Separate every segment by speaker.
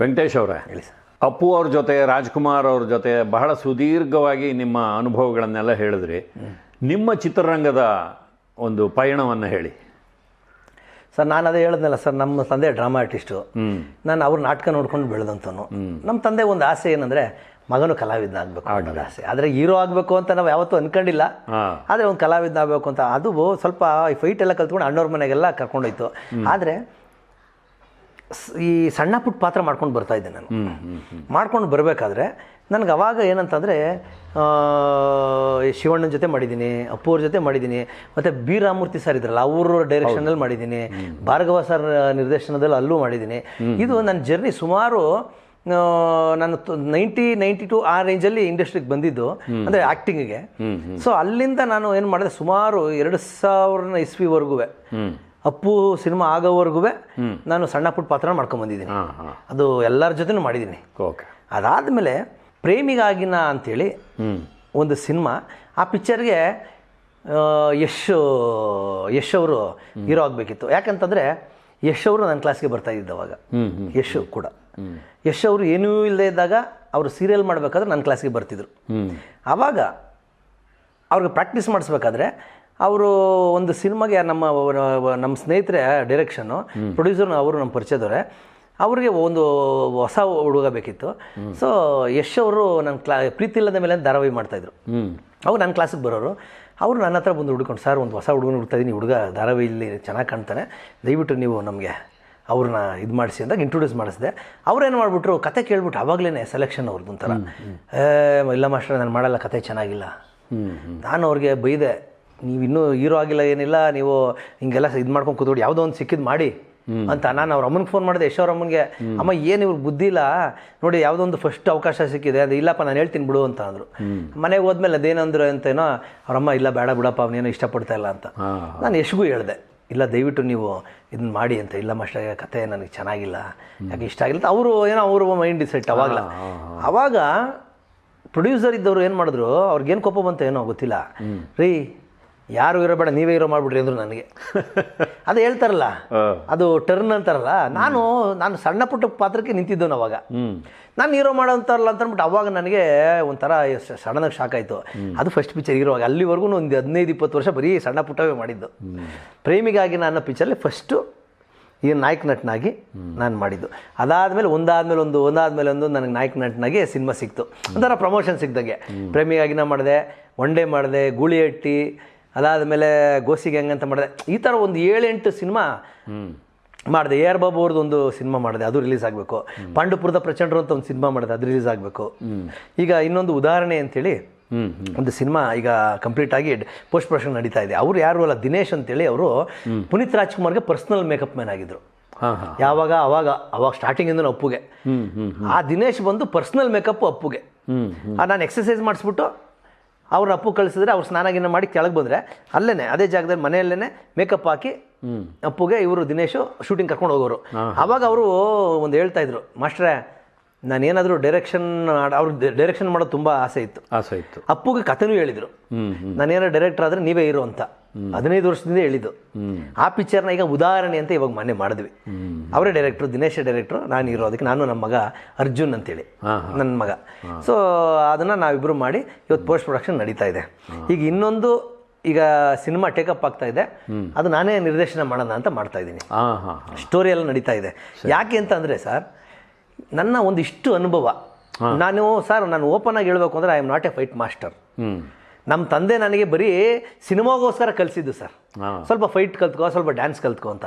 Speaker 1: ವೆಂಕಟೇಶ್ ಅವರೇ,
Speaker 2: ಹೇಳಿ ಸರ್.
Speaker 1: ಅಪ್ಪು ಅವ್ರ ಜೊತೆ, ರಾಜ್ಕುಮಾರ್ ಅವ್ರ ಜೊತೆ ಬಹಳ ಸುದೀರ್ಘವಾಗಿ ನಿಮ್ಮ ಅನುಭವಗಳನ್ನೆಲ್ಲ ಹೇಳಿದ್ರಿ. ನಿಮ್ಮ ಚಿತ್ರರಂಗದ ಒಂದು ಪಯಣವನ್ನು ಹೇಳಿ
Speaker 2: ಸರ್. ನಾನು ಅದೇ ಹೇಳಿದ್ನಲ್ಲ ಸರ್, ನಮ್ಮ ತಂದೆ ಡ್ರಾಮಾ ಆರ್ಟಿಸ್ಟು. ನಾನು ಅವ್ರ ನಾಟಕ ನೋಡ್ಕೊಂಡು ಬೆಳೆದಂತನು. ನಮ್ಮ ತಂದೆ ಒಂದು ಆಸೆ ಏನಂದರೆ ಮಗನು ಕಲಾವಿದನ ಆಗಬೇಕು ಅನ್ನೋದು ಆಸೆ. ಆದರೆ ಹೀರೋ ಆಗಬೇಕು ಅಂತ ನಾವು ಯಾವತ್ತೂ ಅಂದ್ಕೊಂಡಿಲ್ಲ. ಆದರೆ ಒಂದು ಕಲಾವಿದನ ಆಗಬೇಕು ಅಂತ, ಅದು ಸ್ವಲ್ಪ ಈ ಫೈಟ್ ಎಲ್ಲ ಕಲ್ತ್ಕೊಂಡು ಅಣ್ಣವ್ರ ಮನೆಗೆಲ್ಲ ಕರ್ಕೊಂಡೋಯ್ತು. ಆದರೆ ಈ ಸಣ್ಣ ಪುಟ್ಟ ಪಾತ್ರ ಮಾಡ್ಕೊಂಡು ಬರ್ತಾಯಿದ್ದೆ ನಾನು. ಮಾಡ್ಕೊಂಡು ಬರಬೇಕಾದ್ರೆ ನನಗೆ ಅವಾಗ ಏನಂತಂದರೆ ಶಿವಣ್ಣನ ಜೊತೆ ಮಾಡಿದ್ದೀನಿ, ಅಪ್ಪು ಅವ್ರ ಜೊತೆ ಮಾಡಿದ್ದೀನಿ, ಮತ್ತು ಬಿ ರಾಮಮೂರ್ತಿ ಸರ್ ಇದ್ರಲ್ಲ ಅವ್ರ ಡೈರೆಕ್ಷನಲ್ಲಿ ಮಾಡಿದ್ದೀನಿ, ಭಾರ್ಗವ ಸರ್ ನಿರ್ದೇಶನದಲ್ಲಿ ಅಲ್ಲೂ ಮಾಡಿದ್ದೀನಿ. ಇದು ನನ್ನ ಜರ್ನಿ ಸುಮಾರು ನಾನು 92 ಆ ರೇಂಜಲ್ಲಿ ಇಂಡಸ್ಟ್ರಿಗೆ ಬಂದಿದ್ದು, ಅಂದರೆ ಆ್ಯಕ್ಟಿಂಗಿಗೆ. ಸೊ ಅಲ್ಲಿಂದ ನಾನು ಏನು ಮಾಡಿದೆ, ಸುಮಾರು 2000 ಇಸ್ವಿವರೆಗೂ ಅಪ್ಪು ಸಿನಿಮಾ ಆಗೋವರೆಗೂ ನಾನು ಸಣ್ಣ ಪುಟ್ಟ ಪಾತ್ರ ಮಾಡ್ಕೊಂಬಂದಿದ್ದೀನಿ. ಅದು ಎಲ್ಲರ ಜೊತೆನೂ ಮಾಡಿದ್ದೀನಿ. ಅದಾದಮೇಲೆ ಪ್ರೇಮಿಗಾಗಿನ ಅಂಥೇಳಿ ಒಂದು ಸಿನಿಮಾ, ಆ ಪಿಕ್ಚರ್ಗೆ ಯಶ್ ಅವರು ಹೀರೋ ಆಗಬೇಕಿತ್ತು. ಯಾಕಂತಂದರೆ ಯಶ್ ಅವರು ನನ್ನ ಕ್ಲಾಸ್ಗೆ ಬರ್ತಾ ಇದ್ದವಾಗ, ಯಶ್ ಕೂಡ ಯಶ್ ಅವರು ಏನೂ ಇಲ್ಲದೆ ಇದ್ದಾಗ ಅವರು ಸೀರಿಯಲ್ ಮಾಡಬೇಕಾದ್ರೆ ನನ್ನ ಕ್ಲಾಸ್ಗೆ ಬರ್ತಿದ್ರು. ಆವಾಗ ಅವ್ರಿಗೆ ಪ್ರಾಕ್ಟೀಸ್ ಮಾಡಿಸ್ಬೇಕಾದ್ರೆ ಅವರು ಒಂದು ಸಿನಿಮಾಗೆ ನಮ್ಮ ಸ್ನೇಹಿತರೆ ಡೈರೆಕ್ಷನ್ನು, ಪ್ರೊಡ್ಯೂಸರ್ನ ಅವರು ನಮ್ಮ ಪರಿಚಯದವರೇ, ಅವ್ರಿಗೆ ಒಂದು ಹೊಸ ಹುಡುಗ ಬೇಕಿತ್ತು. ಸೊ ಯಶ್ ಅವರು ನನ್ನ ಪ್ರೀತಿ ಇಲ್ಲದ ಮೇಲೆ ಧಾರಾವಾಹಿ ಮಾಡ್ತಾಯಿದ್ರು. ಅವ್ರು ನನ್ನ ಕ್ಲಾಸಿಗೆ ಬರೋರು. ಅವರು ನನ್ನ ಹತ್ರ ಬಂದು ಹುಡ್ಕೊಂಡು, ಸರ್ ಒಂದು ಹೊಸ ಹುಡುಗನ ಹುಡ್ತಾಯಿದ್ದೀನಿ, ಹುಡುಗ ಧಾರಾವಾಹಿಯಲ್ಲಿ ಚೆನ್ನಾಗಿ ಕಾಣ್ತಾನೆ, ದಯವಿಟ್ಟು ನೀವು ನಮಗೆ ಅವ್ರನ್ನ ಇದು ಮಾಡಿಸಿ ಅಂದಾಗ ಇಂಟ್ರೊಡ್ಯೂಸ್ ಮಾಡಿಸಿದೆ. ಅವ್ರೇನು ಮಾಡಿಬಿಟ್ರು, ಕತೆ ಕೇಳ್ಬಿಟ್ಟು ಆವಾಗಲೇ ಸೆಲೆಕ್ಷನ್ ಅವ್ರದ್ದು ಒಂಥರ, ಇಲ್ಲ ಮಾಸ್ಟರ್ ನಾನು ಮಾಡಲ್ಲ, ಕತೆ ಚೆನ್ನಾಗಿಲ್ಲ. ನಾನು ಅವ್ರಿಗೆ ಬೈದೆ, ನೀವು ಇನ್ನೂ ಹೀರೋ ಆಗಿಲ್ಲ, ಏನಿಲ್ಲ, ನೀವು ಹಿಂಗೆಲ್ಲ ಇದು ಮಾಡ್ಕೊಂಡು ಕೂತ್ಬಿಟ್ಟು ಯಾವುದೋ ಒಂದು ಸಿಕ್ಕಿದ್ದು ಮಾಡಿ ಅಂತ. ನಾನು ಅವ್ರ ಅಮ್ಮನಿಗೆ ಫೋನ್ ಮಾಡಿದೆ, ಯಶ್ ಅವ್ರ ಅಮ್ಮನಿಗೆ, ಅಮ್ಮ ಏನು ಇವ್ರಿಗೆ ಬುದ್ಧಿ ಇಲ್ಲ ನೋಡಿ, ಯಾವುದೋ ಒಂದು ಫಸ್ಟ್ ಅವಕಾಶ ಸಿಕ್ಕಿದೆ, ಅದು ಇಲ್ಲಪ್ಪ ನಾನು ಹೇಳ್ತೀನಿ ಬಿಡು ಅಂತ ಅಂದರು. ಮನೆಗೆ ಹೋದ್ಮೇಲೆ ಅದೇನಂದ್ರು ಅಂತೇನೋ ಅವ್ರಮ್ಮ, ಇಲ್ಲ ಬೇಡ ಬಿಡಪ್ಪ ಅವನೇನೋ ಇಷ್ಟಪಡ್ತಾ ಇಲ್ಲ ಅಂತ. ನಾನು ಯಶ್ಗೂ ಹೇಳಿದೆ, ಇಲ್ಲ ದಯವಿಟ್ಟು ನೀವು ಇದನ್ನ ಮಾಡಿ ಅಂತ. ಇಲ್ಲ ಮಾಸ್ಟರ್ ಕತೆ ನನಗೆ ಚೆನ್ನಾಗಿಲ್ಲ, ಯಾಕೆ ಇಷ್ಟ ಆಗಿಲ್ಲ ಅಂತ ಅವರು ಏನೋ ಅವರು ಮೈಂಡ್ ಸೆಟ್ ಅವಾಗಲ. ಆವಾಗ ಪ್ರೊಡ್ಯೂಸರ್ ಇದ್ದವರು ಏನು ಮಾಡಿದ್ರು, ಅವ್ರಿಗೇನು ಕೋಪ ಬಂತು ಏನೋ ಗೊತ್ತಿಲ್ಲ, ರೀ ಯಾರು ಇರೋ ಬೇಡ ನೀವೇ ಇರೋ ಮಾಡಿಬಿಡ್ರಿ ಅಂದರು ನನಗೆ. ಅದು ಹೇಳ್ತಾರಲ್ಲ, ಅದು ಟರ್ನ್ ಅಂತಾರಲ್ಲ, ನಾನು ಸಣ್ಣ ಪುಟ್ಟ ಪಾತ್ರಕ್ಕೆ ನಿಂತಿದ್ದವನು ಅವಾಗ. ನಾನು ಹೀರೋ ಮಾಡೋ ಅಂತಾರಲ್ಲ ಅಂತ ಅಂದ್ಬಿಟ್ಟು ಅವಾಗ ನನಗೆ ಒಂಥರ ಸಡನ್ನಾಗಿ ಶಾಕ್ ಆಯಿತು. ಅದು ಫಸ್ಟ್ ಪಿಕ್ಚರ್ ಹೀರೋವಾಗ. ಅಲ್ಲಿವರೆಗೂ ಒಂದು 15-20 ವರ್ಷ ಬರೀ ಸಣ್ಣ ಪುಟ್ಟವೇ ಮಾಡಿದ್ದು. ಪ್ರೇಮಿಗಾಗಿ ನಾನು ಪಿಕ್ಚರಲ್ಲಿ ಫಸ್ಟು ಈ ನಾಯಕ ನಟನಾಗಿ ನಾನು ಮಾಡಿದ್ದು. ಅದಾದಮೇಲೆ ಒಂದಾದ್ಮೇಲೆ ಒಂದು ನನಗೆ ನಾಯಕ ನಟನಾಗಿ ಸಿನಿಮಾ ಸಿಕ್ತು, ಒಂಥರ ಪ್ರಮೋಷನ್ ಸಿಕ್ಕಿದಂಗೆ. ಪ್ರೇಮಿಗಾಗಿನ ಮಾಡಿದೆ, ಒನ್ ಡೇ ಮಾಡಿದೆ, ಗೂಳಿಹಟ್ಟಿ, ಅದಾದಮೇಲೆ ಗೋಸಿ ಗ್ಯಾಂಗ್ ಅಂತ ಮಾಡಿದೆ. ಈ ಥರ ಒಂದು 7-8 ಸಿನಿಮಾ ಮಾಡಿದೆ. ಎ ಆರ್ ಬಾಬು ಅವ್ರದ್ದು ಒಂದು ಸಿನಿಮಾ ಮಾಡಿದೆ, ಅದು ರಿಲೀಸ್ ಆಗಬೇಕು. ಪಾಂಡುಪುರದ ಪ್ರಚಂಡರು ಅಂತ ಒಂದು ಸಿನಿಮಾ ಮಾಡಿದೆ, ಅದು ರಿಲೀಸ್ ಆಗಬೇಕು. ಈಗ ಇನ್ನೊಂದು ಉದಾಹರಣೆ ಅಂಥೇಳಿ ಒಂದು ಸಿನಿಮಾ ಈಗ ಕಂಪ್ಲೀಟ್ ಆಗಿ ಪೋಸ್ಟ್ ಪ್ರೊಡಕ್ಷನ್ ನಡೀತಾ ಇದೆ. ಅವರು ಯಾರು ಅಲ್ಲ, ದಿನೇಶ್ ಅಂತೇಳಿ, ಅವರು ಪುನೀತ್ ರಾಜ್ಕುಮಾರ್ಗೆ ಪರ್ಸ್ನಲ್ ಮೇಕಪ್ ಮ್ಯಾನ್ ಆಗಿದ್ರು. ಅವಾಗ ಸ್ಟಾರ್ಟಿಂಗಿಂದ ಅಪ್ಪುಗೆ. ಆ ದಿನೇಶ್ ಬಂದು ಪರ್ಸ್ನಲ್ ಮೇಕಪ್ ಅಪ್ಪುಗೆ. ನಾನು ಎಕ್ಸಸೈಸ್ ಮಾಡಿಸ್ಬಿಟ್ಟು ಅವ್ರನ್ನ ಅಪ್ಪು ಕಳಿಸಿದ್ರೆ, ಅವ್ರು ಸ್ನಾನ ಮಾಡಿ ಕೆಳಗೆ ಬಂದರೆ ಅಲ್ಲೇ ಅದೇ ಜಾಗದಲ್ಲಿ ಮನೆಯಲ್ಲೇ ಮೇಕಪ್ ಹಾಕಿ ಅಪ್ಪುಗೆ ಇವರು ದಿನೇಶು ಶೂಟಿಂಗ್ ಕರ್ಕೊಂಡು ಹೋಗೋರು. ಆವಾಗ ಅವರು ಒಂದು ಹೇಳ್ತಾಯಿದ್ರು, ಮಾಸ್ಟ್ರೇ ನಾನೇನಾದರೂ ಅವ್ರಿಗೆ ಡೈರೆಕ್ಷನ್ ಮಾಡೋದು ತುಂಬ ಆಸೆ ಇತ್ತು. ಅಪ್ಪುಗೆ ಕಥೆನೂ ಹೇಳಿದರು, ನಾನೇನಾದ್ರು ಡೈರೆಕ್ಟರ್ ಆದರೆ ನೀವೇ ಇರೋ ಅಂತ. 15 ವರ್ಷದಿಂದ ಹೇಳಿದ್ದು. ಆ ಪಿಕ್ಚರ್ನ ಈಗ ಉದಾಹರಣೆ ಅಂತ ಇವಾಗ ಮೊನ್ನೆ ಮಾಡಿದ್ವಿ. ಅವರೇ ಡೈರೆಕ್ಟ್ರು, ದಿನೇಶ್ ಡೈರೆಕ್ಟ್ರು, ನಾನು ಇರೋ. ಅದಕ್ಕೆ ನಾನು ನಮ್ಮ ಮಗ ಅರ್ಜುನ್ ಅಂತೇಳಿ ನನ್ನ ಮಗ. ಸೊ ಅದನ್ನು ನಾವಿಬ್ಬರು ಮಾಡಿ ಇವತ್ತು ಪೋಸ್ಟ್ ಪ್ರೊಡಕ್ಷನ್ ನಡೀತಾ ಇದೆ. ಈಗ ಸಿನಿಮಾ ಟೇಕಪ್ ಆಗ್ತಾ ಇದೆ, ಅದು ನಾನೇ ನಿರ್ದೇಶನ ಮಾಡೋಣ ಅಂತ ಮಾಡ್ತಾ ಇದ್ದೀನಿ. ಸ್ಟೋರಿ ಎಲ್ಲ ನಡೀತಾ ಇದೆ. ಯಾಕೆ ಅಂತ ಅಂದರೆ ಸರ್, ನನ್ನ ಒಂದಿಷ್ಟು ಅನುಭವ, ನಾನು ಓಪನ್ ಆಗಿ ಹೇಳ್ಬೇಕು ಅಂದರೆ, I am not A fight master. ನಮ್ಮ ತಂದೆ ನನಗೆ ಬರೀ ಸಿನಿಮಾಗೋಸ್ಕರ ಕಲಿಸಿದ್ದು ಸರ್, ಸ್ವಲ್ಪ ಫೈಟ್ ಕಲ್ತ್ಕೋ, ಸ್ವಲ್ಪ ಡ್ಯಾನ್ಸ್ ಕಲ್ತ್ಕೋ ಅಂತ.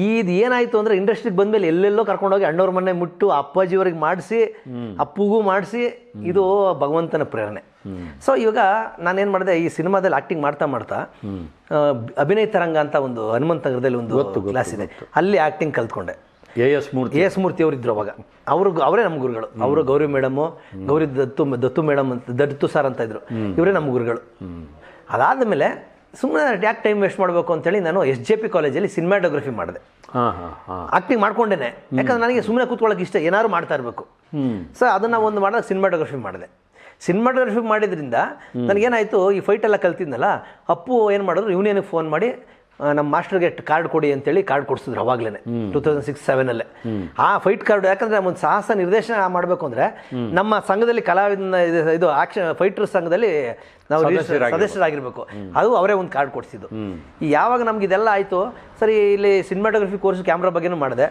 Speaker 2: ಇದು ಏನಾಯಿತು ಅಂದರೆ, ಇಂಡಸ್ಟ್ರಿಗೆ ಬಂದಮೇಲೆ ಎಲ್ಲೆಲ್ಲೋ ಕರ್ಕೊಂಡೋಗಿ ಅಣ್ಣವ್ರ ಮನೆ ಮುಟ್ಟು ಅಪ್ಪಾಜಿಯವ್ರಿಗೆ ಮಾಡಿಸಿ, ಅಪ್ಪುಗೂ ಮಾಡಿಸಿ, ಇದು ಭಗವಂತನ ಪ್ರೇರಣೆ. ಸೊ ಇವಾಗ ನಾನೇನು ಮಾಡಿದೆ, ಈ ಸಿನಿಮಾದಲ್ಲಿ ಆ್ಯಕ್ಟಿಂಗ್ ಮಾಡ್ತಾ ಅಭಿನಯ ತರಂಗ ಅಂತ ಒಂದು ಹನುಮಂತ ನಗರದಲ್ಲಿ ಒಂದು ಕ್ಲಾಸ್ ಇದೆ, ಅಲ್ಲಿ ಆ್ಯಕ್ಟಿಂಗ್ ಕಲ್ತ್ಕೊಂಡೆ. ಎ ಎಸ್ ಮೂರ್ತಿ ಅವರು ಇದ್ರು ಅವಾಗ. ಅವರೇ ನಮ್ಮ ಗುರುಗಳು. ಅವರು ಗೌರಿ ಮೇಡಮು, ದತ್ತು ಮೇಡಮ್ ಅಂತ, ದತ್ತು ಸರ್ ಅಂತ ಇದ್ರು, ಇವರೇ ನಮ್ಮ ಗುರುಗಳು. ಅದಾದಮೇಲೆ ಸುಮ್ಮನೆ ಯಾಕೆ ಟೈಮ್ ವೇಸ್ಟ್ ಮಾಡಬೇಕು ಅಂತೇಳಿ ನಾನು SJP ಕಾಲೇಜಲ್ಲಿ ಸಿನಿಮಾಟೋಗ್ರಫಿ ಮಾಡಿದೆ. ಆ್ಯಕ್ಟಿಂಗ್ ಮಾಡ್ಕೊಂಡೇನೆ, ಯಾಕಂದ್ರೆ ನನಗೆ ಸುಮ್ಮನೆ ಕೂತ್ಕೊಳ್ಳೋಕೆ ಇಷ್ಟ, ಏನಾದ್ರು ಮಾಡ್ತಾ ಇರಬೇಕು. ಸೊ ಅದನ್ನು ಒಂದು ಮಾಡಿದಾಗ ಸಿನಿಮಾಟೋಗ್ರಫಿ ಮಾಡಿದೆ. ಸಿನಿಮಾಟೋಗ್ರಫಿ ಮಾಡಿದ್ರಿಂದ ನನಗೇನಾಯಿತು, ಈ ಫೈಟ್ ಎಲ್ಲ ಕಲ್ತಿದ್ನಲ್ಲ, ಅಪ್ಪು ಏನು ಮಾಡಿದ್ರು, ಇವನೇನಿಗೆ ಫೋನ್ ಮಾಡಿ ನಮ್ಮ ಮಾಸ್ಟರ್ಗೆ ಕಾರ್ಡ್ ಕೊಡಿ ಅಂತೇಳಿ ಕಾರ್ಡ್ ಕೊಡಿಸಿದ್ರು ಅವಾಗಲೇ 2006-07 ಆ ಫೈಟ್ ಕಾರ್ಡ್. ಯಾಕಂದ್ರೆ ಒಂದು ಸಾಹಸ ನಿರ್ದೇಶನ ಮಾಡಬೇಕು ಅಂದ್ರೆ ನಮ್ಮ ಸಂಘದಲ್ಲಿ ಕಲಾವಿದನ ಇದು ಆಕ್ಷನ್ ಫೈಟರ್ ಸಂಘದಲ್ಲಿ ನಾವು ಸದಸ್ಯರಾಗಿರ್ಬೇಕು. ಅದು ಅವರೇ ಒಂದು ಕಾರ್ಡ್ ಕೊಡಿಸಿದ್ದು. ಯಾವಾಗ ನಮ್ಗೆ ಇದೆಲ್ಲ ಆಯ್ತು ಸರಿ, ಇಲ್ಲಿ ಸಿನಿಮಾಟೋಗ್ರಫಿ ಕೋರ್ಸ್ ಕ್ಯಾಮ್ರಾ ಬಗ್ಗೆನೂ ಮಾಡಿದೆ,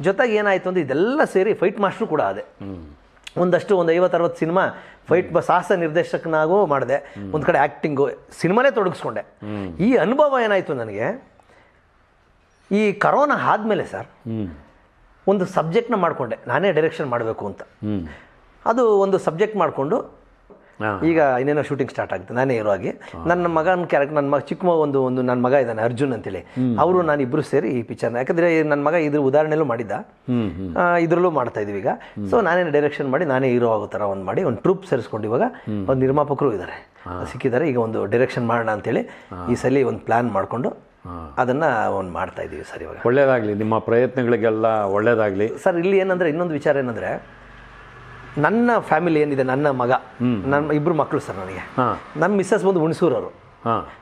Speaker 2: ಜೊತೆಗೆ ಏನಾಯ್ತು ಅಂದ್ರೆ ಇದೆಲ್ಲ ಸೇರಿ ಫೈಟ್ ಮಾಸ್ಟರ್ ಕೂಡ ಅದೇ. ಒಂದು 50-60 ಸಿನಿಮಾ ಫೈಟ್ ಸಾಹಸ ನಿರ್ದೇಶಕನಾಗೂ ಮಾಡಿದೆ, ಒಂದು ಕಡೆ ಆ್ಯಕ್ಟಿಂಗು ಸಿನಿಮಾನೇ ತೊಡಗಿಸ್ಕೊಂಡೆ. ಈ ಅನುಭವ ಏನಾಯಿತು ನನಗೆ, ಈ ಕರೋನಾ ಆದಮೇಲೆ ಸರ್ ಒಂದು ಸಬ್ಜೆಕ್ಟ್ನ ಮಾಡಿಕೊಂಡೆ, ನಾನೇ ಡೈರೆಕ್ಷನ್ ಮಾಡಬೇಕು ಅಂತ. ಅದು ಒಂದು ಸಬ್ಜೆಕ್ಟ್ ಮಾಡಿಕೊಂಡು ಈಗ ಇನ್ನೇನೋ ಶೂಟಿಂಗ್ ಸ್ಟಾರ್ಟ್ ಆಗುತ್ತೆ ನಾನೇ ಹೀರೋ ಆಗಿ. ನನ್ನ ಮಗನ ಕ್ಯಾರೆಕ್ಟರ್, ನನ್ನ ಚಿಕ್ಕ ಮಗ ಒಂದು ನನ್ನ ಮಗ ಇದ್ದಾನೆ ಅರ್ಜುನ್ ಅಂತೇಳಿ, ಅವರು ನಾನು ಇಬ್ಬರು ಸೇರಿ ಈ ಪಿಕ್ಚರ್ನ, ಯಾಕಂದರೆ ನನ್ನ ಮಗ ಇದ್ರ ಉದಾಹರಣೆಲ್ಲೂ ಮಾಡಿದ್ದ, ಇದರಲ್ಲೂ ಮಾಡ್ತಾ ಇದೀವಿ ಈಗ. ಸೊ ನಾನೇ ಡೈರೆಕ್ಷನ್ ಮಾಡಿ ನಾನೇ ಹೀರೋ ಆಗೋ ಥರ ಒಂದು ಮಾಡಿ ಒಂದು ಟ್ರೂಪ್ ಸೇರಿಸ್ಕೊಂಡು ಇವಾಗ ಒಂದು ನಿರ್ಮಾಪಕರು ಇದ್ದಾರೆ ಸಿಕ್ಕಿದ್ದಾರೆ. ಈಗ ಒಂದು ಡೈರೆಕ್ಷನ್ ಮಾಡೋಣ ಅಂತೇಳಿ ಈ ಸಲ ಒಂದು ಪ್ಲ್ಯಾನ್ ಮಾಡಿಕೊಂಡು ಅದನ್ನು ಒಂದು ಮಾಡ್ತಾ ಇದ್ದೀವಿ ಸರ್. ಇವಾಗ
Speaker 1: ಒಳ್ಳೇದಾಗಲಿ, ನಿಮ್ಮ ಪ್ರಯತ್ನಗಳಿಗೆಲ್ಲ ಒಳ್ಳೇದಾಗಲಿ
Speaker 2: ಸರ್. ಇಲ್ಲಿ ಏನಂದರೆ ಇನ್ನೊಂದು ವಿಚಾರ ಏನಂದರೆ, ನನ್ನ ಫ್ಯಾಮಿಲಿ ಏನಿದೆ, ನನ್ನ ಮಗ, ನನ್ನ ಇಬ್ಬರು ಮಕ್ಕಳು ಸರ್ ನನಗೆ. ನನ್ನ ಮಿಸ್ಸಸ್ ಬಂದು ಹುಣಸೂರವರು.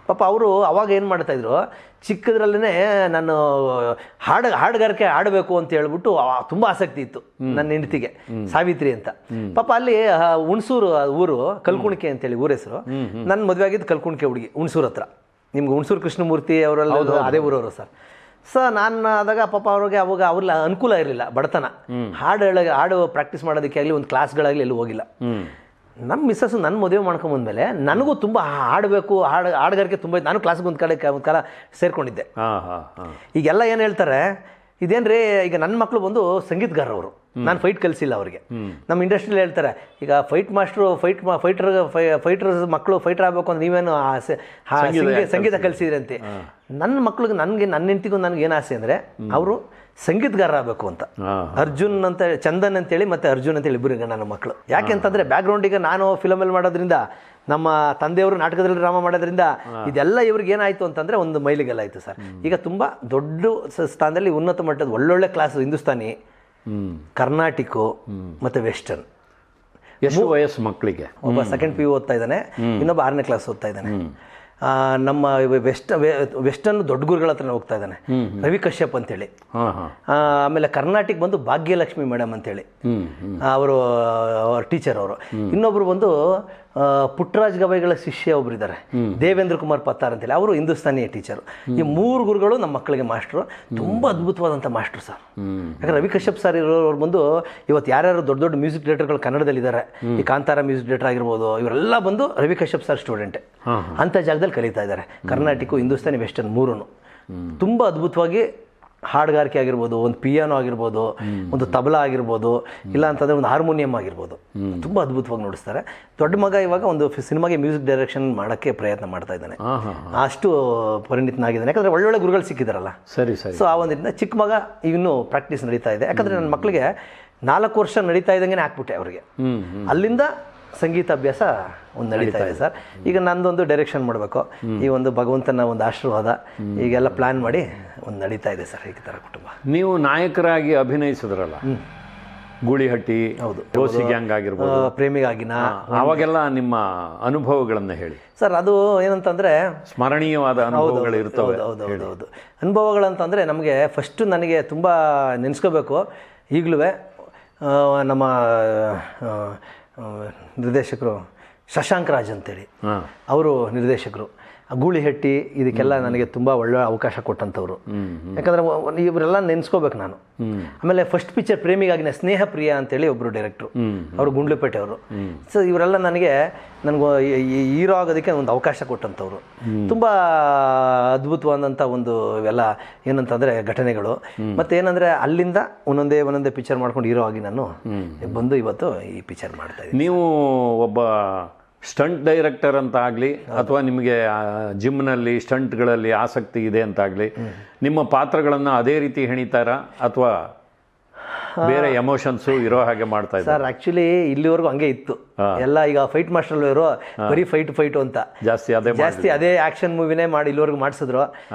Speaker 2: ಪಾಪ ಅವರು ಅವಾಗ ಏನು ಮಾಡ್ತಾಯಿದ್ರು, ಚಿಕ್ಕದ್ರಲ್ಲೇ ನಾನು ಹಾಡುಗಾರಿಕೆ ಆಡಬೇಕು ಅಂತ ಹೇಳ್ಬಿಟ್ಟು ತುಂಬ ಆಸಕ್ತಿ ಇತ್ತು ನನ್ನ ಹೆಂಡತಿಗೆ, ಸಾವಿತ್ರಿ ಅಂತ. ಪಾಪ ಅಲ್ಲಿ ಹುಣಸೂರು ಊರು, ಕಲ್ಕುಣಿಕೆ ಅಂತೇಳಿ ಊರ ಹೆಸರು. ನನ್ನ ಮದುವೆ ಆಗಿದ್ದು ಕಲ್ಕುಣಿಕೆ ಹುಡುಗಿ, ಹುಣಸೂರು ಹತ್ರ. ನಿಮ್ಗೆ ಹುಣಸೂರು ಕೃಷ್ಣಮೂರ್ತಿ ಅವರೆಲ್ಲ ಅದೇ ಊರವರು ಸರ್. ನಾನು ಆದಾಗ ಪಾಪ ಅವ್ರಿಗೆ ಅವಾಗ ಅವ್ರ ಅನುಕೂಲ ಇರಲಿಲ್ಲ, ಬಡತನ. ಹಾಡು ಪ್ರಾಕ್ಟೀಸ್ ಮಾಡೋದಕ್ಕೆ ಆಗಲಿ ಒಂದು ಕ್ಲಾಸ್ಗಳಾಗಲಿ ಎಲ್ಲೂ ಹೋಗಿಲ್ಲ. ನಮ್ಮ ಮಿಸ್ಸಸ್ ನನ್ನ ಮದುವೆ ಮಾಡ್ಕೊಂಬಂದ್ಮೇಲೆ ನನಗೂ ತುಂಬ ಹಾಡಬೇಕು, ಹಾಡುಗಾರಿಕೆ ತುಂಬ. ನಾನು ಕ್ಲಾಸ್ಗೆ ಒಂದು ಕಾಲ ಸೇರ್ಕೊಂಡಿದ್ದೆ. ಈಗೆಲ್ಲ ಏನು ಹೇಳ್ತಾರೆ, ಇದೇನ್ರಿ ಈಗ ನನ್ನ ಮಕ್ಕಳು ಬಂದು ಸಂಗೀತಗಾರವರು, ನಾನು ಫೈಟ್ ಕಲಿಸಿಲ್ಲ ಅವ್ರಿಗೆ. ನಮ್ಮ ಇಂಡಸ್ಟ್ರಿಯಲ್ಲಿ ಹೇಳ್ತಾರೆ, ಈಗ ಫೈಟ್ ಮಾಸ್ಟ್ರು ಫೈಟರ್ಸ್ ಮಕ್ಕಳು ಫೈಟರ್ ಆಗಬೇಕು ಅಂದ್ರೆ ನೀವೇನು ಸಂಗೀತ ಕಲಿಸಿದ್ರಿ ಅಂತೆ. ನನ್ನ ಮಕ್ಳಿಗೆ ನನ್ನ ಹೆಂಡತಿಗೂ ನನಗೆ ಏನು ಆಸೆ ಅಂದರೆ ಅವರು ಸಂಗೀತಗಾರ ಆಗಬೇಕು ಅಂತ. ಅರ್ಜುನ್ ಅಂತ, ಚಂದನ್ ಅಂತೇಳಿ ಮತ್ತು ಅರ್ಜುನ್ ಅಂತೇಳಿ ಇಬ್ಬರಿಗೆ ನನ್ನ ಮಕ್ಕಳು. ಯಾಕೆ ಅಂತಂದರೆ ಬ್ಯಾಕ್ಗ್ರೌಂಡಿಗೆ ನಾನು ಫಿಲಮಲ್ಲಿ ಮಾಡೋದ್ರಿಂದ, ನಮ್ಮ ತಂದೆಯವರು ನಾಟಕದಲ್ಲಿ ಡ್ರಾಮಾ ಮಾಡೋದ್ರಿಂದ ಇದೆಲ್ಲ ಇವ್ರಿಗೆ ಏನಾಯಿತು ಅಂತಂದರೆ ಒಂದು ಮೈಲಿಗೆಲ್ಲ ಆಯಿತು ಸರ್. ಈಗ ತುಂಬ ದೊಡ್ಡ ಸ್ಥಾನದಲ್ಲಿ ಉನ್ನತ ಮಟ್ಟದ ಒಳ್ಳೊಳ್ಳೆ ಕ್ಲಾಸ್, ಹಿಂದೂಸ್ತಾನಿ, ಕರ್ನಾಟಿಕು ಮತ್ತು ವೆಸ್ಟರ್ನ್.
Speaker 1: ಎಷ್ಟು ವಯಸ್ಸು ಮಕ್ಕಳಿಗೆ?
Speaker 2: ಒಬ್ಬ ಸೆಕೆಂಡ್ PU ಓದ್ತಾ ಇದ್ದಾನೆ, ಇನ್ನೊಬ್ಬ 6ನೇ ಕ್ಲಾಸ್ ಓದ್ತಾ ಇದ್ದಾನೆ. ನಮ್ಮ ವೆಸ್ಟರ್ನ್ ದೊಡ್ಡ ಗುರುಗಳ ಹತ್ರ ಹೋಗ್ತಾ ಇದ್ದಾನೆ, ರವಿ ಕಶ್ಯಪ್ ಅಂತೇಳಿ. ಆಮೇಲೆ ಕರ್ನಾಟಕ ಬಂದು ಭಾಗ್ಯಲಕ್ಷ್ಮಿ ಮೇಡಮ್ ಅಂತೇಳಿ, ಅವರು ಟೀಚರ್ ಅವರು. ಇನ್ನೊಬ್ರು ಬಂದು ಪುಟ್ಟರಾಜ್ ಗವಾಯಿಗಳ ಶಿಷ್ಯ ಒಬ್ರು ಇದ್ದಾರೆ, ದೇವೇಂದ್ರ ಕುಮಾರ್ ಪತ್ತಾರ್ ಅಂತೇಳಿ, ಅವರು ಹಿಂದೂಸ್ತಾನಿ ಟೀಚರು. ಈ 3 ಗುರುಗಳು ನಮ್ಮ ಮಕ್ಕಳಿಗೆ ಮಾಸ್ಟ್ರು. ತುಂಬ ಅದ್ಭುತವಾದಂಥ ಮಾಸ್ಟ್ರು ಸರ್. ಯಾಕಂದ್ರೆ ರವಿ ಕಶ್ಯಪ್ ಸರ್ ಇರೋರು ಬಂದು ಇವತ್ತು ಯಾರ್ಯಾರು ದೊಡ್ಡ ದೊಡ್ಡ ಮ್ಯೂಸಿಕ್ ಡೈರೆಕ್ಟರ್ಗಳು ಕನ್ನಡದಲ್ಲಿದ್ದಾರೆ, ಈ ಕಾಂತಾರ ಮ್ಯೂಸಿಕ್ ಡೈರೆಕ್ಟರ್ ಆಗಿರ್ಬೋದು, ಇವರೆಲ್ಲ ಬಂದು ರವಿ ಕಶ್ಯಪ್ ಸರ್ ಸ್ಟೂಡೆಂಟೇ. ಅಂಥ ಜಾಗದಲ್ಲಿ ಕಲಿತಾ ಇದ್ದಾರೆ. ಕರ್ನಾಟಕ, ಹಿಂದೂಸ್ತಾನಿ, ವೆಸ್ಟರ್ನ್ 3 ತುಂಬ ಅದ್ಭುತವಾಗಿ ಹಾಡುಗಾರಿಕೆ ಆಗಿರ್ಬೋದು, ಒಂದು ಪಿಯಾನೋ ಆಗಿರ್ಬೋದು, ಒಂದು ತಬಲಾ ಆಗಿರ್ಬೋದು, ಇಲ್ಲ ಅಂತಂದರೆ ಒಂದು ಹಾರ್ಮೋನಿಯಂ ಆಗಿರ್ಬೋದು, ತುಂಬ ಅದ್ಭುತವಾಗಿ ನುಡಿಸ್ತಾರೆ. ದೊಡ್ಡ ಮಗ ಇವಾಗ ಒಂದು ಸಿನಿಮಾಗೆ ಮ್ಯೂಸಿಕ್ ಡೈರೆಕ್ಷನ್ ಮಾಡೋಕ್ಕೆ ಪ್ರಯತ್ನ ಮಾಡ್ತಾ ಇದ್ದಾನೆ. ಅಷ್ಟು ಪರಿಣಿತನಾಗಿದ್ದಾನೆ, ಯಾಕಂದರೆ ಒಳ್ಳೊಳ್ಳೆ ಗುರುಗಳು ಸಿಕ್ಕಿದಾರಲ್ಲ.
Speaker 1: ಸರಿ ಸರಿ.
Speaker 2: ಸೊ ಆ ಒಂದರಿಂದ ಚಿಕ್ಕ ಮಗ ಇನ್ನೂ ಪ್ರಾಕ್ಟೀಸ್ ನಡೀತಾ ಇದೆ. ಯಾಕಂದರೆ ನನ್ನ ಮಕ್ಕಳಿಗೆ 4 ವರ್ಷ ನಡೀತಾ ಇದ್ದಂಗೆ ಹಾಕ್ಬಿಟ್ಟೆ ಅವ್ರಿಗೆ. ಅಲ್ಲಿಂದ ಸಂಗೀತ ಅಭ್ಯಾಸ ಒಂದು ನಡೀತಾ ಇದೆ ಸರ್. ಈಗ ನಂದೊಂದು ಡೈರೆಕ್ಷನ್ ಮಾಡಬೇಕು, ಈ ಒಂದು ಭಗವಂತನ ಒಂದು ಆಶೀರ್ವಾದ, ಈಗೆಲ್ಲ ಪ್ಲಾನ್ ಮಾಡಿ ಒಂದು ನಡೀತಾ ಇದೆ ಸರ್ ಈ ಥರ ಕುಟುಂಬ.
Speaker 1: ನೀವು ನಾಯಕರಾಗಿ ಅಭಿನಯಿಸಿದ್ರಲ್ಲ, ಗೂಳಿಹಟ್ಟಿ, ಹೌದು, ಜೋಸಿ ಗ್ಯಾಂಗ್ ಆಗಿರ್ಬೋದು,
Speaker 2: ಪ್ರೇಮಿಗಾಗಿನ,
Speaker 1: ಅವಾಗೆಲ್ಲ ನಿಮ್ಮ ಅನುಭವಗಳನ್ನು ಹೇಳಿ
Speaker 2: ಸರ್. ಅದು ಏನಂತಂದರೆ
Speaker 1: ಸ್ಮರಣೀಯವಾದ ಅನುಭವಗಳು ಇರ್ತವೆ.
Speaker 2: ಹೌದು. ಅನುಭವಗಳಂತಂದರೆ ನಮಗೆ ಫಸ್ಟು ನನಗೆ ತುಂಬ ನೆನೆಸ್ಕೋಬೇಕು ಈಗಲೂ. ನಮ್ಮ ನಿರ್ದೇಶಕರು ಶಶಾಂಕ್ ರಾಜ್ ಅಂತೇಳಿ, ಅವರು ನಿರ್ದೇಶಕರು. ಗೂಳಿಹಟ್ಟಿ ಇದಕ್ಕೆಲ್ಲ ನನಗೆ ತುಂಬ ಒಳ್ಳೆ ಅವಕಾಶ ಕೊಟ್ಟಂಥವ್ರು. ಯಾಕಂದರೆ ಇವರೆಲ್ಲ ನೆನೆಸ್ಕೋಬೇಕು ನಾನು. ಆಮೇಲೆ ಫಸ್ಟ್ ಪಿಕ್ಚರ್ ಪ್ರೇಮಿಗಾಗಿನ ಸ್ನೇಹ ಪ್ರಿಯ ಅಂತೇಳಿ ಒಬ್ಬರು ಡೈರೆಕ್ಟ್ರು, ಅವರು ಗುಂಡ್ಲುಪೇಟೆ ಅವರು. ಸೊ ಇವರೆಲ್ಲ ನನಗೆ ಹೀರೋ ಆಗೋದಕ್ಕೆ ಒಂದು ಅವಕಾಶ ಕೊಟ್ಟಂಥವ್ರು. ತುಂಬ ಅದ್ಭುತವಾದಂಥ ಒಂದು ಇವೆಲ್ಲ ಏನಂತಂದರೆ ಘಟನೆಗಳು. ಮತ್ತು ಏನಂದರೆ ಅಲ್ಲಿಂದ ಒಂದೊಂದೇ ಪಿಕ್ಚರ್ ಮಾಡ್ಕೊಂಡು ಹೀರೋ ಆಗಿ ನಾನು ಬಂದು ಇವತ್ತು ಈ ಪಿಕ್ಚರ್ ಮಾಡ್ತಾಯಿದ್ದೀನಿ.
Speaker 1: ನೀವು ಒಬ್ಬ ಸ್ಟಂಟ್ ಡೈರೆಕ್ಟರ್ ಅಂತ ಆಗಲಿ, ಅಥವಾ ನಿಮಗೆ ಜಿಮ್ನಲ್ಲಿ ಸ್ಟಂಟ್ಗಳಲ್ಲಿ ಆಸಕ್ತಿ ಇದೆ ಅಂತಾಗಲಿ, ನಿಮ್ಮ ಪಾತ್ರಗಳನ್ನು ಅದೇ ರೀತಿ ಹೆಣಿತಾರಾ ಅಥವಾ ಬೇರೆ ಎಮೋಷನ್ಸು ಇರೋ ಹಾಗೆ ಮಾಡ್ತಾ ಇದ್ದಾರೆ?
Speaker 2: ಸರ್ ಆ್ಯಕ್ಚುಲಿ ಇಲ್ಲಿವರೆಗೂ ಹಂಗೆ ಇತ್ತು ಎಲ್ಲ. ಈಗ ಫೈಟ್ ಮಾಸ್ಟರ್ ಇರೋ ಬರೀ ಫೈಟ್ ಅಂತ ಜಾಸ್ತಿ ಅದೇ ಆಕ್ಷನ್ ಮೂವಿನೇ ಮಾಡಿ ಇಲ್ಲಿವರೆಗೂ ಮಾಡಿಸಿದ್ರು.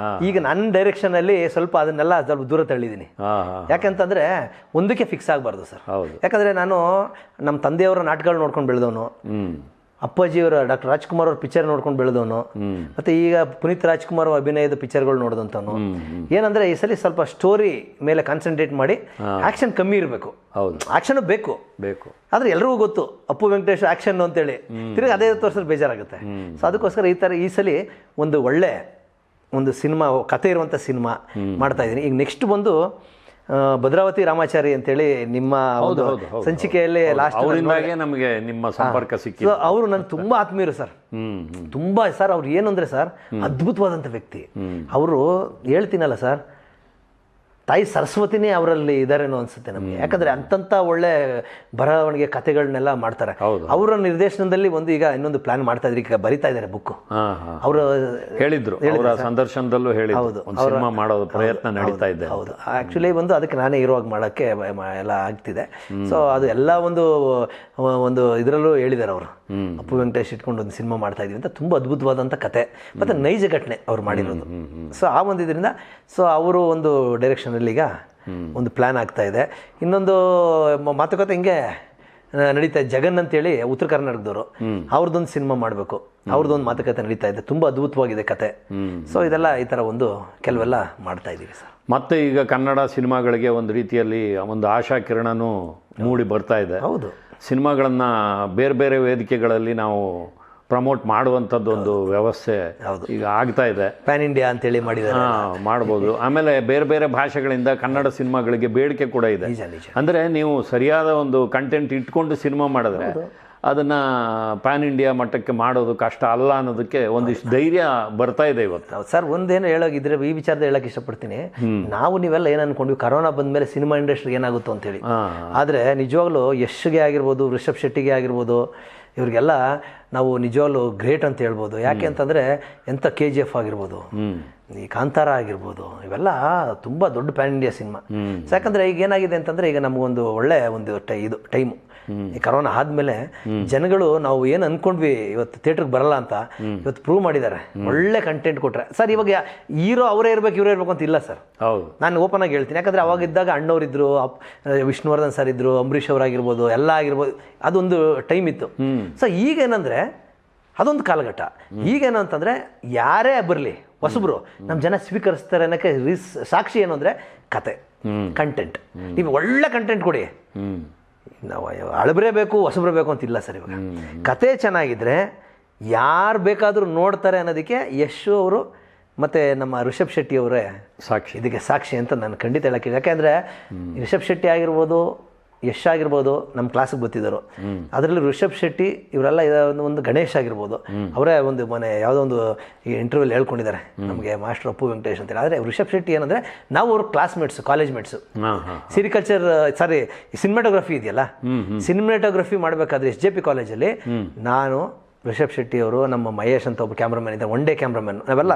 Speaker 2: ಈಗ ನನ್ನ ಡೈರೆಕ್ಷನಲ್ಲಿ ಸ್ವಲ್ಪ ಅದನ್ನೆಲ್ಲ ಸ್ವಲ್ಪ ದೂರ ತಳ್ಳಿದ್ದೀನಿ. ಯಾಕಂತಂದರೆ ಒಂದಕ್ಕೆ ಫಿಕ್ಸ್ ಆಗಬಾರ್ದು ಸರ್. ಯಾಕಂದರೆ ನಾನು ನಮ್ಮ ತಂದೆಯವರ ನಾಟಕಗಳು ನೋಡ್ಕೊಂಡು ಬೆಳೆದವನು. ಅಪ್ಪಾಜಿಯವರ ಡಾಕ್ಟರ್ ರಾಜ್ಕುಮಾರ್ ಅವ್ರ ಪಿಕ್ಚರ್ ನೋಡ್ಕೊಂಡು ಬೆಳೆದವನು, ಮತ್ತು ಈಗ ಪುನೀತ್ ರಾಜ್ಕುಮಾರ್ ಅಭಿನಯದ ಪಿಕ್ಚರ್ಗಳು ನೋಡಿದಂಥವನು. ಏನಂದರೆ ಈ ಸಲ ಸ್ವಲ್ಪ ಸ್ಟೋರಿ ಮೇಲೆ ಕಾನ್ಸಂಟ್ರೇಟ್ ಮಾಡಿ ಆ್ಯಕ್ಷನ್ ಕಮ್ಮಿ ಇರಬೇಕು.
Speaker 1: ಹೌದು,
Speaker 2: ಆ್ಯಕ್ಷನು ಬೇಕು, ಆದರೆ ಎಲ್ರಿಗೂ ಗೊತ್ತು ಅಪ್ಪು ವೆಂಕಟೇಶ್ ಆ್ಯಕ್ಷನ್ ಅಂತೇಳಿ, ತಿರುಗಿ ಅದೇ ತೋರಿಸಿದ್ರೆ ಬೇಜಾರಾಗುತ್ತೆ. ಸೊ ಅದಕ್ಕೋಸ್ಕರ ಈ ಸಲ ಒಂದು ಒಳ್ಳೆ ಒಂದು ಸಿನಿಮಾ, ಕತೆ ಇರುವಂಥ ಸಿನಿಮಾ ಮಾಡ್ತಾ ಇದ್ದೀನಿ. ಈಗ ನೆಕ್ಸ್ಟ್ ಬಂದು ಭದ್ರಾವತಿ ರಾಮಾಚಾರಿ ಅಂತೇಳಿ ನಿಮ್ಮ ಒಂದು ಸಂಚಿಕೆಯಲ್ಲಿ ಲಾಸ್ಟ್
Speaker 1: ನಮಗೆ ನಿಮ್ಮ ಸಂಪರ್ಕ ಸಿಕ್ಕಿ,
Speaker 2: ಅವರು ನನ್ನ ತುಂಬಾ ಆತ್ಮೀಯರು ಸರ್. ತುಂಬಾ ಸರ್, ಅವ್ರು ಏನು ಅಂದ್ರೆ ಸರ್ ಅದ್ಭುತವಾದಂಥ ವ್ಯಕ್ತಿ. ಅವರು ಹೇಳ್ತೀನಲ್ಲ ಸರ್, ತಾಯಿ ಸರಸ್ವತಿನೇ ಅವರಲ್ಲಿ ಇದಾರೇನೋ ಅನ್ಸುತ್ತೆ ನಮಗೆ. ಯಾಕಂದ್ರೆ ಅಂತಂತ ಒಳ್ಳೆ ಬರವಣಿಗೆ ಕಥೆಗಳನ್ನೆಲ್ಲ ಮಾಡ್ತಾರೆ. ಅವರ ನಿರ್ದೇಶನದಲ್ಲಿ ಒಂದು ಈಗ ಇನ್ನೊಂದು ಪ್ಲಾನ್ ಮಾಡ್ತಾ ಇದ್ರಿ, ಈಗ ಬರಿತಾ ಇದ್ದಾರೆ ಬುಕ್. ಅವರು
Speaker 1: ಹೇಳಿದ್ರು, ಸಂದರ್ಶನದಲ್ಲೂ ಹೇಳಿದ್ರು ಸಿನಿಮಾ ಮಾಡೋದು ಪ್ರಯತ್ನ ನಡೀತಾ ಇದೆ.
Speaker 2: ಹೌದು, ಆಕ್ಚುಲಿ ಒಂದು ಅದಕ್ಕೆ ನಾನೇ ಇರುವಾಗ ಮಾಡೋಕ್ಕೆ ಎಲ್ಲ ಆಗ್ತಿದೆ. ಸೊ ಅದು ಎಲ್ಲ ಒಂದು ಇದರಲ್ಲೂ ಹೇಳಿದ್ದಾರೆ ಅವರು, ಅಪ್ಪು ವೆಂಕಟೇಶ್ ಇಟ್ಕೊಂಡು ಒಂದು ಸಿನಿಮಾ ಮಾಡ್ತಾ ಇದೀವಿ ಅಂತ. ತುಂಬ ಅದ್ಭುತವಾದಂಥ ಕತೆ ಮತ್ತು ನೈಜ ಘಟನೆ ಅವ್ರು ಮಾಡಿರೋದು. ಸೊ ಆ ಒಂದು ಇದರಿಂದ ಸೊ ಅವರು ಒಂದು ಡೈರೆಕ್ಷನಲ್ಲಿ ಈಗ ಒಂದು ಪ್ಲ್ಯಾನ್ ಆಗ್ತಾ ಇದೆ. ಇನ್ನೊಂದು ಮಾತುಕತೆ ಹಿಂಗೆ ನಡೀತಾ ಇದೆ, ಜಗನ್ ಅಂತೇಳಿ ಉತ್ತರ ಕರ್ನಾಟಕದವರು, ಅವ್ರದ್ದೊಂದು ಸಿನಿಮಾ ಮಾಡಬೇಕು, ಅವ್ರದ್ದೊಂದು ಮಾತುಕತೆ ನಡೀತಾ ಇದೆ. ತುಂಬ ಅದ್ಭುತವಾಗಿದೆ ಕತೆ. ಸೊ ಇದೆಲ್ಲ ಈ ಥರ ಒಂದು ಕೆಲವೆಲ್ಲ ಮಾಡ್ತಾ ಇದ್ದೀವಿ ಸರ್.
Speaker 1: ಮತ್ತೆ ಈಗ ಕನ್ನಡ ಸಿನಿಮಾಗಳಿಗೆ ಒಂದು ರೀತಿಯಲ್ಲಿ ಒಂದು ಆಶಾ ಕಿರಣನೂ ಮೂಡಿ ಬರ್ತಾ ಇದೆ.
Speaker 2: ಹೌದು,
Speaker 1: ಸಿನಿಮಾಗಳನ್ನು ಬೇರೆ ಬೇರೆ ವೇದಿಕೆಗಳಲ್ಲಿ ನಾವು ಪ್ರಮೋಟ್ ಮಾಡುವಂಥದ್ದು ಒಂದು ವ್ಯವಸ್ಥೆ ಈಗ ಆಗ್ತಾ ಇದೆ.
Speaker 2: ಪ್ಯಾನ್ ಇಂಡಿಯಾ ಅಂತೇಳಿ ಮಾಡಿದ್ದಾರೆ,
Speaker 1: ಮಾಡ್ಬೋದು. ಆಮೇಲೆ ಬೇರೆ ಬೇರೆ ಭಾಷೆಗಳಿಂದ ಕನ್ನಡ ಸಿನಿಮಾಗಳಿಗೆ ಬೇಡಿಕೆ ಕೂಡ ಇದೆ. ಅಂದರೆ ನೀವು ಸರಿಯಾದ ಒಂದು ಕಂಟೆಂಟ್ ಇಟ್ಕೊಂಡು ಸಿನಿಮಾ ಮಾಡಿದ್ರೆ ಅದನ್ನು ಪ್ಯಾನ್ ಇಂಡಿಯಾ ಮಟ್ಟಕ್ಕೆ ಮಾಡೋದು ಕಷ್ಟ ಅಲ್ಲ ಅನ್ನೋದಕ್ಕೆ ಒಂದಿಷ್ಟು ಧೈರ್ಯ ಬರ್ತಾ ಇದೆ ಇವತ್ತು.
Speaker 2: ಸರ್ ಒಂದೇನು ಹೇಳೋಗಿದ್ರೆ ಈ ವಿಚಾರದ ಹೇಳಕ್ಕೆ ಇಷ್ಟಪಡ್ತೀನಿ. ನಾವು ನೀವೆಲ್ಲ ಏನು ಅನ್ಕೊಂಡ್ವಿ ಕರೋನಾ ಬಂದಮೇಲೆ ಸಿನಿಮಾ ಇಂಡಸ್ಟ್ರಿಗೆ ಏನಾಗುತ್ತೋ ಅಂತೇಳಿ. ಆದರೆ ನಿಜವಾಗ್ಲೂ ಯಶ್ಗೆ ಆಗಿರ್ಬೋದು, ರಿಷಬ್ ಶೆಟ್ಟಿಗೆ ಆಗಿರ್ಬೋದು, ಇವ್ರಿಗೆಲ್ಲ ನಾವು ನಿಜವಾಗ್ಲೂ ಗ್ರೇಟ್ ಅಂತ ಹೇಳ್ಬೋದು. ಯಾಕೆ ಅಂತಂದರೆ ಎಂಥ KGF ಆಗಿರ್ಬೋದು, ಈ ಕಾಂತಾರ ಆಗಿರ್ಬೋದು, ಇವೆಲ್ಲ ತುಂಬ ದೊಡ್ಡ ಪ್ಯಾನ್ ಇಂಡಿಯಾ ಸಿನಿಮಾ. ಯಾಕಂದರೆ ಈಗ ಏನಾಗಿದೆ ಅಂತಂದರೆ, ಈಗ ನಮಗೊಂದು ಒಳ್ಳೆ ಒಂದು ಟೈಮು ಈ ಕರೋನಾ ಆದಮೇಲೆ ಜನಗಳು ನಾವು ಏನು ಅಂದ್ಕೊಂಡ್ವಿ ಇವತ್ತು ಥಿಯೇಟ್ರಿಗೆ ಬರಲ್ಲ ಅಂತ ಇವತ್ತು ಪ್ರೂವ್ ಮಾಡಿದ್ದಾರೆ. ಒಳ್ಳೆ ಕಂಟೆಂಟ್ ಕೊಟ್ಟರೆ ಸರ್. ಇವಾಗ ಹೀರೋ ಅವರೇ ಇರಬೇಕು ಇವರೇ ಇರಬೇಕು ಅಂತ ಇಲ್ಲ ಸರ್.
Speaker 1: ಹೌದು,
Speaker 2: ನಾನು ಓಪನ್ ಆಗಿ ಹೇಳ್ತೀನಿ. ಯಾಕಂದರೆ ಅವಾಗಿದ್ದಾಗ ಅಣ್ಣವರಿದ್ದರು, ವಿಷ್ಣುವರ್ಧನ್ ಸರ್ ಇದ್ದರು, ಅಂಬರೀಷ್ ಅವರಾಗಿರ್ಬೋದು, ಎಲ್ಲ ಆಗಿರ್ಬೋದು. ಅದೊಂದು ಟೈಮ್ ಇತ್ತು. ಸೊ ಈಗೇನಂದರೆ ಅದೊಂದು ಕಾಲಘಟ್ಟ. ಈಗೇನು ಅಂತಂದರೆ ಯಾರೇ ಬರಲಿ ಹೊಸಬ್ರು ನಮ್ಮ ಜನ ಸ್ವೀಕರಿಸ್ತಾರೆ ಅನ್ನೋಕ್ಕೆ ಸಾಕ್ಷಿ ಏನು ಅಂದರೆ ಕತೆ, ಕಂಟೆಂಟ್. ನೀವು ಒಳ್ಳೆ ಕಂಟೆಂಟ್ ಕೊಡಿ, ನಾವು ಅಳಬ್ರೇ ಬೇಕು ಹೊಸಬ್ರೇ ಬೇಕು ಅಂತಿಲ್ಲ ಸರ್. ಇವಾಗ ಕತೆ ಚೆನ್ನಾಗಿದ್ರೆ ಯಾರು ಬೇಕಾದರೂ ನೋಡ್ತಾರೆ ಅನ್ನೋದಕ್ಕೆ ಯಶ್ ಅವರು ಮತ್ತು ನಮ್ಮ ರಿಷಬ್ ಶೆಟ್ಟಿ ಅವರೇ
Speaker 1: ಸಾಕ್ಷಿ,
Speaker 2: ಇದಕ್ಕೆ ಸಾಕ್ಷಿ ಅಂತ ನಾನು ಖಂಡಿತ ಹೇಳಕ್ಕೆ. ಯಾಕೆಂದರೆ ರಿಷಬ್ ಶೆಟ್ಟಿ ಆಗಿರ್ಬೋದು, ಯಶ್ ಆಗಿರ್ಬೋದು, ನಮ್ಮ ಕ್ಲಾಸಿಗೆ ಬರ್ತಿದ್ದರು. ಅದರಲ್ಲಿ ರಿಷಬ್ ಶೆಟ್ಟಿ ಇವರೆಲ್ಲ ಒಂದು ಗಣೇಶ್ ಆಗಿರ್ಬೋದು, ಅವರೇ ಒಂದು ಮೊನ್ನೆ ಯಾವುದೋ ಒಂದು ಈ ಇಂಟರ್ವ್ಯೂಲ್ ಹೇಳ್ಕೊಂಡಿದ್ದಾರೆ ನಮಗೆ ಮಾಸ್ಟರ್ ಅಪ್ಪು ವೆಂಕಟೇಶ್ ಅಂತೇಳಿ. ಆದರೆ ರಿಷಬ್ ಶೆಟ್ಟಿ ಏನಂದರೆ ನಾವು ಅವ್ರ classmates, college mates. Sericulture cinematography ಇದೆಯಲ್ಲ, ಸಿನಿಮಾಟೋಗ್ರಫಿ ಮಾಡಬೇಕಾದ್ರೆ SJP ಕಾಲೇಜಲ್ಲಿ ನಾನು, ರಿಷಬ್ ಶೆಟ್ಟಿ ಅವರು, ನಮ್ಮ ಮಹೇಶ್ ಅಂತ ಒಬ್ಬ ಕ್ಯಾಮ್ರಾಮನ್ ಇದ್ದಾರೆ, ಒನ್ ಡೇ ಕ್ಯಾಮ್ರಾಮನ್, ನಾವೆಲ್ಲ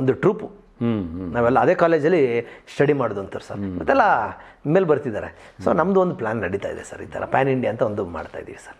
Speaker 2: ಒಂದು ಟ್ರೂಪು, ನಾವೆಲ್ಲ ಅದೇ ಕಾಲೇಜಲ್ಲಿ ಸ್ಟಡಿ ಮಾಡೋದು ಅಂತಾರೆ ಸರ್. ಮತ್ತೆಲ್ಲ ಮೇಲೆ ಬರ್ತಿದ್ದಾರೆ. ಸೊ ನಮ್ಮದು ಒಂದು ಪ್ಲ್ಯಾನ್ ನಡೀತಾ ಇದೆ ಸರ್. ಈ ಥರ ಪ್ಯಾನ್ ಇಂಡಿಯಾ ಅಂತ ಒಂದು ಮಾಡ್ತಾ ಇದ್ದೀವಿ ಸರ್.